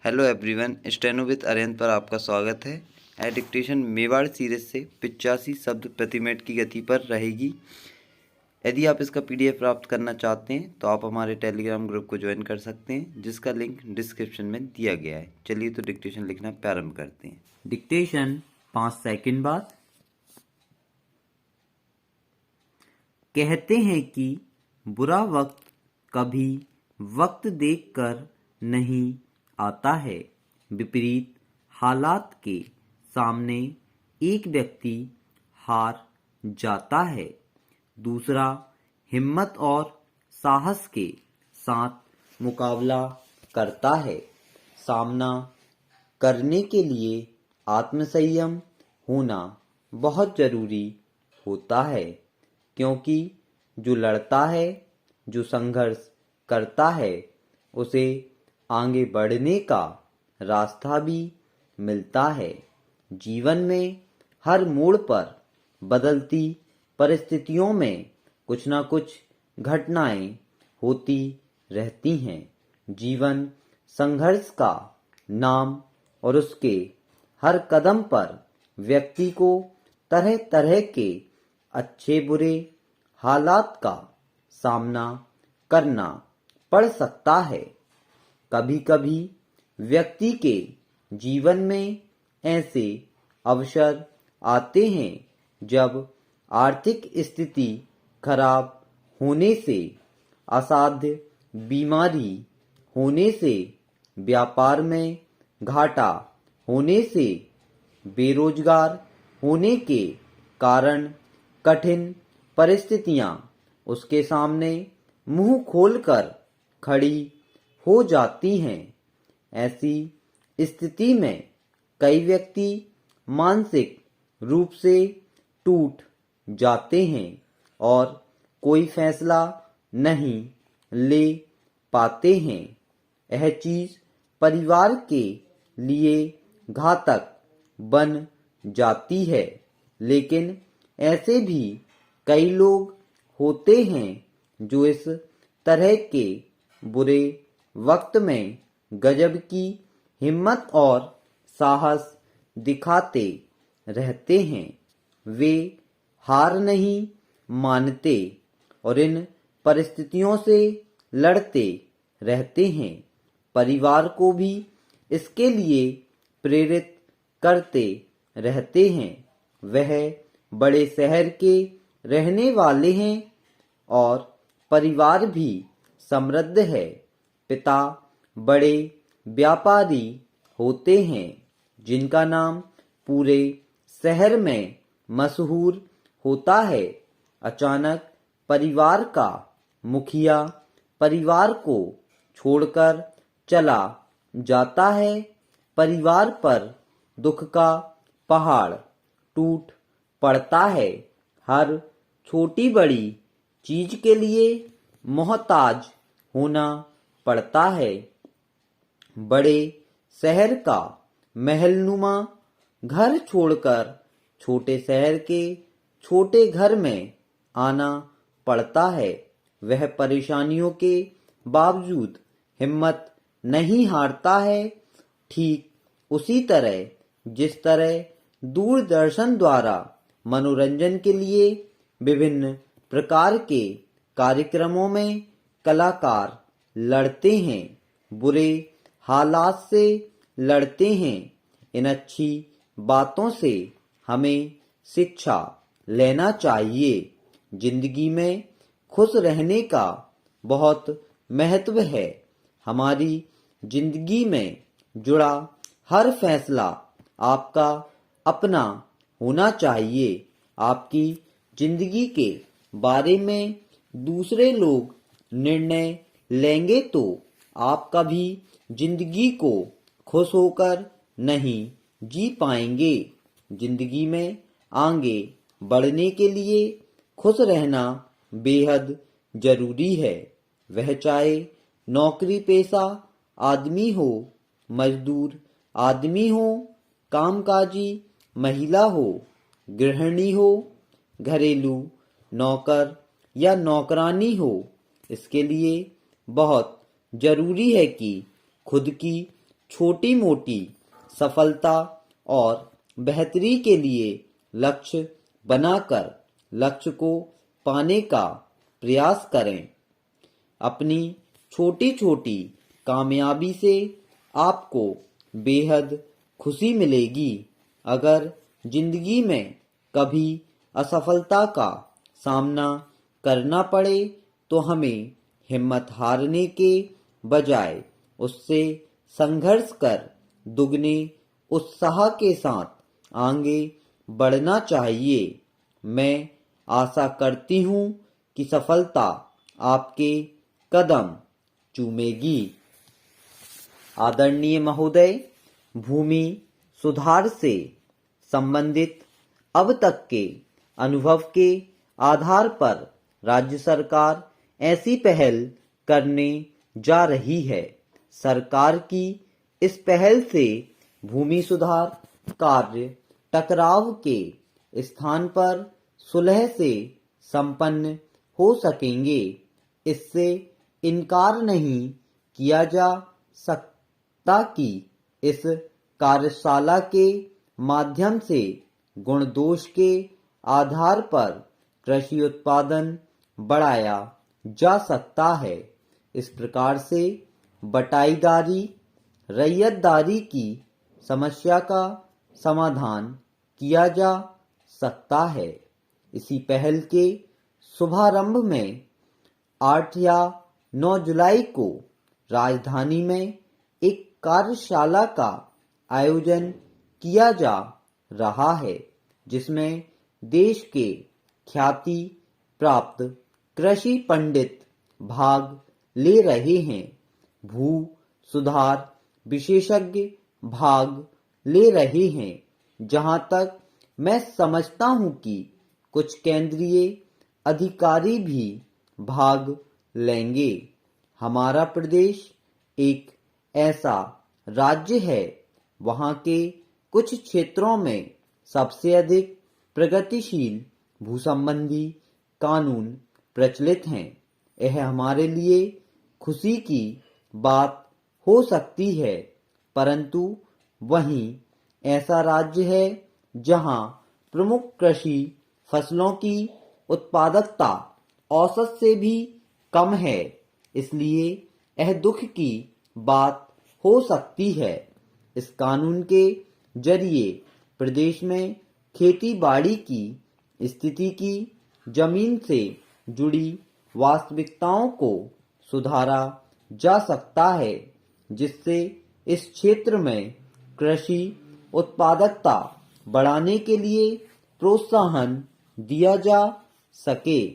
Hello everyone, steno with Arihant पर आपका स्वागत है। एडिक्टेशन मेवाड़ सीरीज से 85 शब्द प्रति मिनट की गति पर रहेगी। यदि आप इसका पीडीएफ प्राप्त करना चाहते हैं तो आप हमारे टेलीग्राम ग्रुप को ज्वाइन कर सकते हैं, जिसका लिंक डिस्क्रिप्शन में दिया गया है। चलिए तो डिक्टेशन लिखना प्रारंभ करते हैं। डिक्टेशन 5 सेकंड बाद। कहते हैं कि बुरा वक्त कभी वक्त देखकर नहीं आता है। विपरीत हालात के सामने एक व्यक्ति हार जाता है, दूसरा हिम्मत और साहस के साथ मुकाबला करता है। सामना करने के लिए आत्मसंयम होना बहुत जरूरी होता है, क्योंकि जो लड़ता है, जो संघर्ष करता है, उसे आगे बढ़ने का रास्ता भी मिलता है। जीवन में हर मोड़ पर बदलती परिस्थितियों में कुछ ना कुछ घटनाएं होती रहती हैं। जीवन संघर्ष का नाम और उसके हर कदम पर व्यक्ति को तरह तरह के अच्छे बुरे हालात का सामना करना पड़ सकता है। कभी कभी व्यक्ति के जीवन में ऐसे अवसर आते हैं जब आर्थिक स्थिति खराब होने से, असाध्य बीमारी होने से, व्यापार में घाटा होने से, बेरोजगार होने के कारण कठिन परिस्थितियां उसके सामने मुंह खोलकर खड़ी हो जाती हैं। ऐसी स्थिति में कई व्यक्ति मानसिक रूप से टूट जाते हैं और कोई फैसला नहीं ले पाते हैं। यह चीज परिवार के लिए घातक बन जाती है। लेकिन ऐसे भी कई लोग होते हैं जो इस तरह के बुरे वक्त में गजब की हिम्मत और साहस दिखाते रहते हैं। वे हार नहीं मानते और इन परिस्थितियों से लड़ते रहते हैं। परिवार को भी इसके लिए प्रेरित करते रहते हैं। वह बड़े शहर के रहने वाले हैं और परिवार भी समृद्ध है। पिता बड़े व्यापारी होते हैं, जिनका नाम पूरे शहर में मशहूर होता है। अचानक परिवार का मुखिया परिवार को छोड़कर चला जाता है। परिवार पर दुख का पहाड़ टूट पड़ता है। हर छोटी बड़ी चीज के लिए मोहताज होना पड़ता है। बड़े शहर का महलनुमा घर छोड़कर छोटे शहर के छोटे घर में आना पड़ता है। वह परेशानियों के बावजूद हिम्मत नहीं हारता है। ठीक उसी तरह जिस तरह दूरदर्शन द्वारा मनोरंजन के लिए विभिन्न प्रकार के कार्यक्रमों में कलाकार लड़ते हैं, बुरे हालात से लड़ते हैं। इन अच्छी बातों से हमें शिक्षा लेना चाहिए। जिंदगी में खुश रहने का बहुत महत्व है। हमारी जिंदगी में जुड़ा हर फैसला आपका अपना होना चाहिए। आपकी जिंदगी के बारे में दूसरे लोग निर्णय लेंगे तो आप कभी जिंदगी को खुश होकर नहीं जी पाएंगे। जिंदगी में आगे बढ़ने के लिए खुश रहना बेहद जरूरी है। वह चाहे नौकरी पेशा आदमी हो, मजदूर आदमी हो, कामकाजी महिला हो, गृहिणी हो, घरेलू नौकर या नौकरानी हो। इसके लिए बहुत जरूरी है कि खुद की छोटी मोटी सफलता और बेहतरी के लिए लक्ष्य बनाकर लक्ष्य को पाने का प्रयास करें। अपनी छोटी छोटी कामयाबी से आपको बेहद खुशी मिलेगी। अगर जिंदगी में कभी असफलता का सामना करना पड़े तो हमें हिम्मत हारने के बजाय उससे संघर्ष कर दुगने उत्साह के साथ आगे बढ़ना चाहिए। मैं आशा करती हूँ कि सफलता आपके कदम चूमेगी। आदरणीय महोदय, भूमि सुधार से संबंधित अब तक के अनुभव के आधार पर राज्य सरकार ऐसी पहल करने जा रही है। सरकार की इस पहल से भूमि सुधार कार्य टकराव के स्थान पर सुलह से संपन्न हो सकेंगे। इससे इनकार नहीं किया जा सकता कि इस कार्यशाला के माध्यम से गुण दोष के आधार पर कृषि उत्पादन बढ़ाया जा सकता है। इस प्रकार से बटाईदारी रैयतदारी की समस्या का समाधान किया जा सकता है। इसी पहल के शुभारंभ में 8 या 9 जुलाई को राजधानी में एक कार्यशाला का आयोजन किया जा रहा है, जिसमें देश के ख्याति प्राप्त कृषि पंडित भाग ले रहे हैं। भू सुधार विशेषज्ञ भाग ले रहे हैं। जहां तक मैं समझता हूं कि कुछ केंद्रीय अधिकारी भी भाग लेंगे। हमारा प्रदेश एक ऐसा राज्य है, वहां के कुछ क्षेत्रों में सबसे अधिक प्रगतिशील भू संबंधी कानून प्रचलित हैं। यह हमारे लिए खुशी की बात हो सकती है, परंतु वहीं ऐसा राज्य है जहां प्रमुख कृषि फसलों की उत्पादकता औसत से भी कम है। इसलिए यह दुख की बात हो सकती है। इस कानून के जरिए प्रदेश में खेती बाड़ी की स्थिति की जमीन से जुड़ी वास्तविकताओं को सुधारा जा सकता है, जिससे इस क्षेत्र में कृषि उत्पादकता बढ़ाने के लिए प्रोत्साहन दिया जा सके।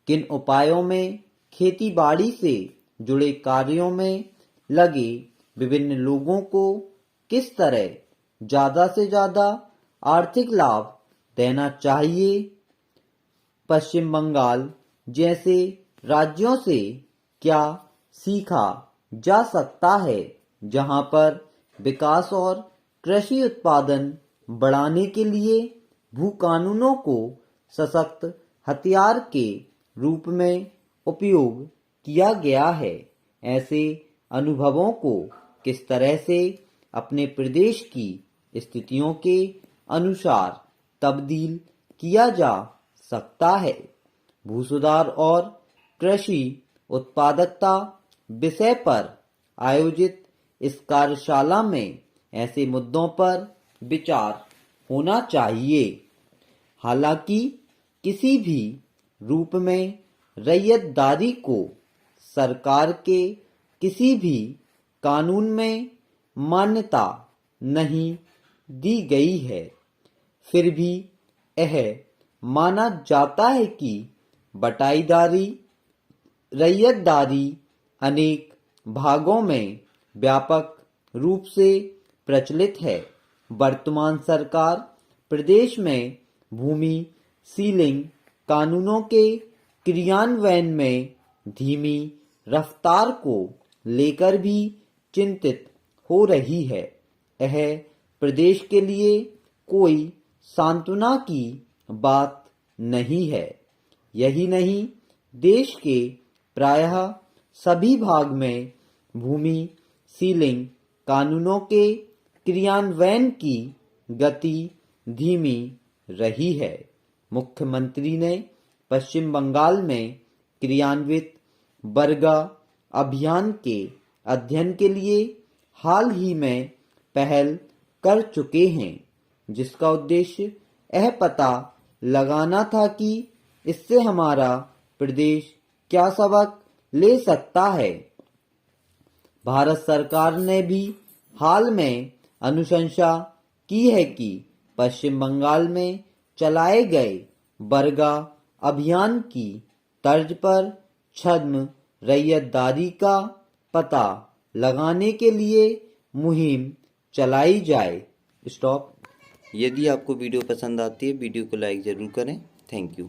किन उपायों में खेती बाड़ी से जुड़े कार्यों में लगे विभिन्न लोगों को किस तरह ज्यादा से ज्यादा आर्थिक लाभ देना चाहिए। पश्चिम बंगाल जैसे राज्यों से क्या सीखा जा सकता है, जहां पर विकास और कृषि उत्पादन बढ़ाने के लिए भू कानूनों को सशक्त हथियार के रूप में उपयोग किया गया है। ऐसे अनुभवों को किस तरह से अपने प्रदेश की स्थितियों के अनुसार तब्दील किया जा सकता है। भू सुधार और कृषि उत्पादकता विषय पर आयोजित इस कार्यशाला में ऐसे मुद्दों पर विचार होना चाहिए। हालांकि किसी भी रूप में रैयतदारी को सरकार के किसी भी कानून में मान्यता नहीं दी गई है, फिर भी यह माना जाता है कि बटाईदारी रैयतदारी अनेक भागों में व्यापक रूप से प्रचलित है। वर्तमान सरकार प्रदेश में भूमि सीलिंग कानूनों के क्रियान्वयन में धीमी रफ्तार को लेकर भी चिंतित हो रही है। यह प्रदेश के लिए कोई सांत्वना की बात नहीं है। यही नहीं, देश के प्रायः सभी भाग में भूमि सीलिंग कानूनों के क्रियान्वयन की गति धीमी रही है। मुख्यमंत्री ने पश्चिम बंगाल में क्रियान्वित बरगा अभियान के अध्ययन के लिए हाल ही में पहल कर चुके हैं, जिसका उद्देश्य यह पता लगाना था कि इससे हमारा प्रदेश क्या सबक ले सकता है। भारत सरकार ने भी हाल में अनुशंसा की है कि पश्चिम बंगाल में चलाए गए बरगा अभियान की तर्ज पर छद्म रैयतदारी का पता लगाने के लिए मुहिम चलाई जाए। स्टॉप। यदि आपको वीडियो पसंद आती है वीडियो को लाइक ज़रूर करें। Thank you.